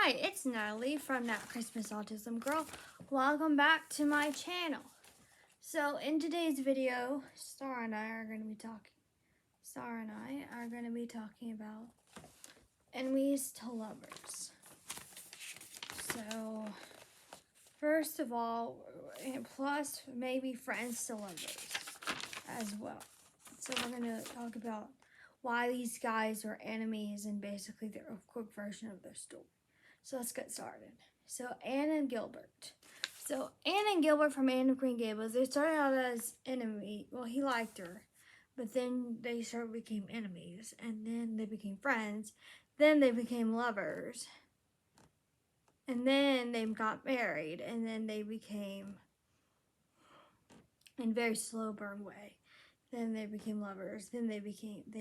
Hi, it's Natalie from That Christmas Autism Girl. Welcome back to my channel. So in today's video, Star and I are going to be talking about enemies to lovers. So first of all, plus maybe friends to lovers as well. So we're going to talk about why these guys are enemies and basically a quick version of their story. So let's get started. So Anne and Gilbert. So Anne and Gilbert from Anne of Green Gables, they started out as enemies. Well, he liked her, but then they became enemies, and then they became friends. Then they became lovers, and then they got married, and then they became, in a very slow burn way. Then they became lovers. Then they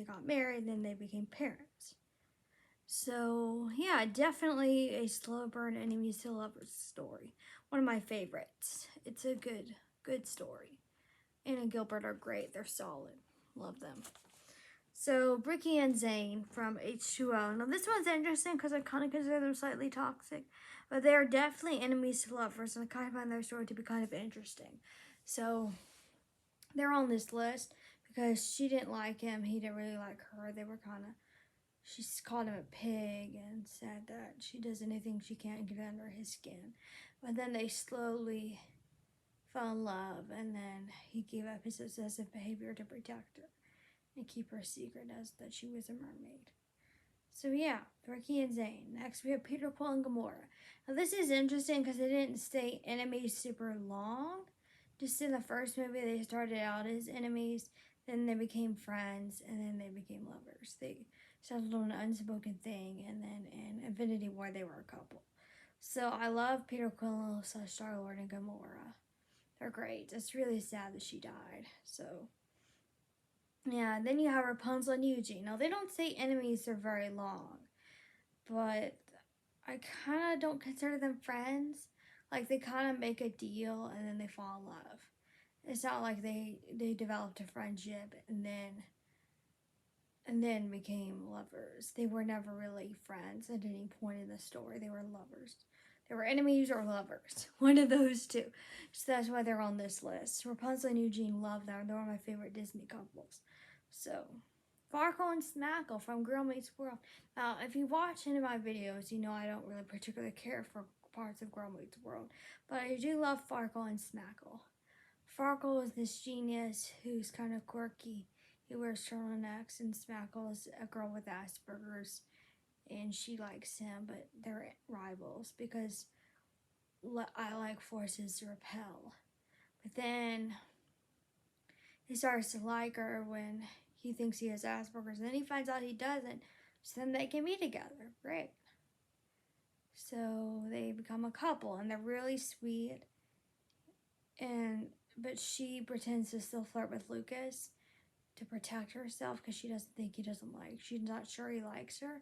got married. Then they became parents. So, yeah, definitely a slow burn enemies to lovers story. One of my favorites. It's a good story. Anne and Gilbert are great. They're solid. Love them. So, Bricky and Zane from H2O. Now, this one's interesting because I kind of consider them slightly toxic, but they are definitely enemies to lovers, and I kind of find their story to be kind of interesting. So, they're on this list because she didn't like him. He didn't really like her. They were kind of... She called him a pig and said that she does anything she can to get under his skin. But then they slowly fell in love, and then he gave up his obsessive behavior to protect her and keep her secret as that she was a mermaid. So yeah, Ricky and Zane. Next we have Peter, Quill, and Gamora. Now this is interesting because they didn't stay enemies super long. Just in the first movie, they started out as enemies, then they became friends, and then they became lovers. They settled on an unspoken thing, and then in Infinity War, they were a couple. So I love Peter Quill, Star-Lord, and Gamora. They're great. It's really sad that she died. So yeah, then you have Rapunzel and Eugene. Now they don't stay enemies for very long, but I kind of don't consider them friends. Like, they kind of make a deal and then they fall in love. It's not like they developed a friendship and then became lovers. They were never really friends at any point in the story. They were lovers. They were enemies or lovers. One of those two. So that's why they're on this list. Rapunzel and Eugene, love them. They're one of my favorite Disney couples. So, Farkle and Smackle from Girl Meets World. Now, if you watch any of my videos, you know I don't really particularly care for parts of Girl Meets World. But I do love Farkle and Smackle. Farkle is this genius who's kind of quirky. He wears turtlenecks, and Smackle is a girl with Asperger's, and she likes him, but they're rivals because I like forces to repel. But then he starts to like her when he thinks he has Asperger's, and then he finds out he doesn't, so then they can be together. Great. So they become a couple, and they're really sweet, but she pretends to still flirt with Lucas to protect herself because she doesn't think he doesn't like. She's not sure he likes her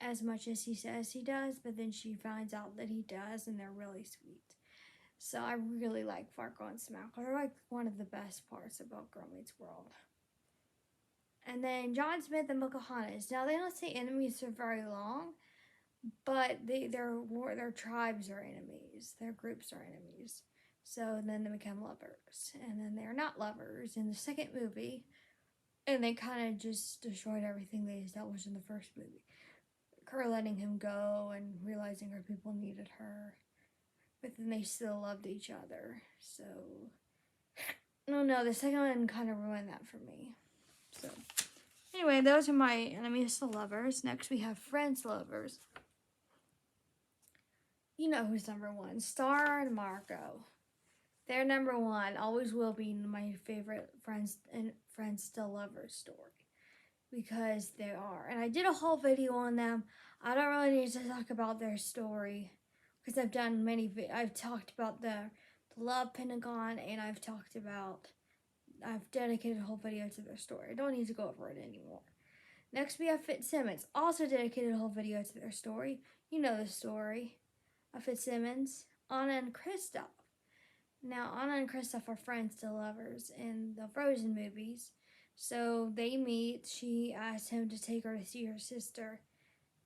as much as he says he does, but then she finds out that he does, and they're really sweet. So I really like Farkle and Smackle. They're like one of the best parts about Girl Meets World. And then John Smith and Pocahontas. Now they don't stay enemies for very long, but their tribes are enemies. Their groups are enemies. So then they become lovers, and then they're not lovers in the second movie, and they kind of just destroyed everything they established in the first movie. Her letting him go and realizing her people needed her, but then they still loved each other. So no, the second one kind of ruined that for me. So anyway, those are my enemies to lovers. Next we have friends to lovers. You know who's number one. Star and Marco. They're number one. Always will be my favorite friends to lovers story. Because they are. And I did a whole video on them. I don't really need to talk about their story. Because I've done I've talked about the Love Pentagon. And I've dedicated a whole video to their story. I don't need to go over it anymore. Next we have Fitzsimmons. Also dedicated a whole video to their story. You know the story of Fitzsimmons, Anna and Kristoff. Now, Anna and Kristoff are friends to lovers in the Frozen movies. So they meet. She asks him to take her to see her sister.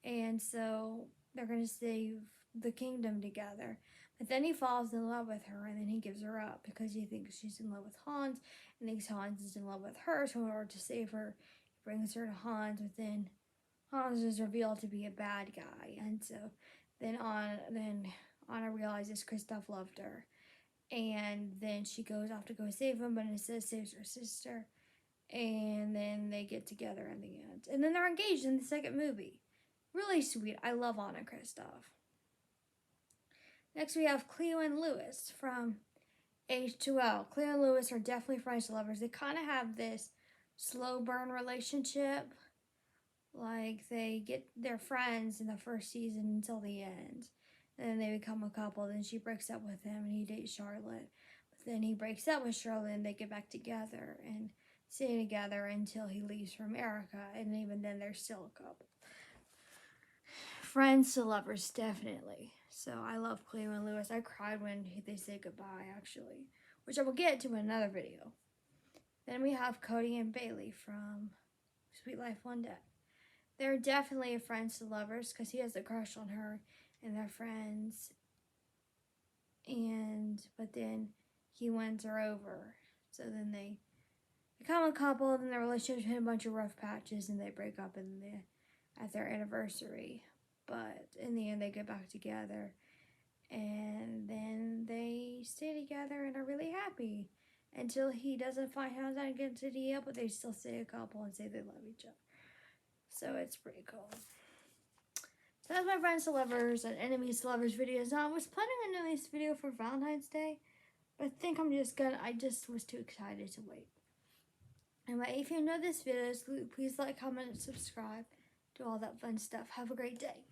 And so they're gonna save the kingdom together. But then he falls in love with her, and then he gives her up because he thinks she's in love with Hans, and thinks Hans is in love with her. So in order to save her, he brings her to Hans. But then Hans is revealed to be a bad guy, and so then Anna realizes Kristoff loved her, and then she goes off to go save him, but instead saves her sister, and then they get together in the end, and then they're engaged in the second movie. Really sweet. I love Anna Kristoff. Next we have Cleo and Louis from H2O. Cleo and Louis are definitely French lovers. They kind of have this slow burn relationship. Like, they get their friends in the first season until the end. And then they become a couple. Then she breaks up with him and he dates Charlotte. But then he breaks up with Charlotte and they get back together and stay together until he leaves for America. And even then, they're still a couple. Friends to lovers, definitely. So I love Cleo and Louis. I cried when they say goodbye, actually, which I will get to in another video. Then we have Cody and Bailey from Sweet Life One Day. They're definitely friends to lovers because he has a crush on her and they're friends. But then he wins her over. So then they become a couple, and then their relationship hit a bunch of rough patches and they break up at their anniversary. But in the end, they get back together, and then they stay together and are really happy until he doesn't find out against the deal, but they still stay a couple and say they love each other. So it's pretty cool. So that's my friends to lovers and enemies to lovers videos. Now I was planning on doing this video for Valentine's Day, but I just was too excited to wait. Anyway, if you know this video, please like, comment, and subscribe. Do all that fun stuff. Have a great day.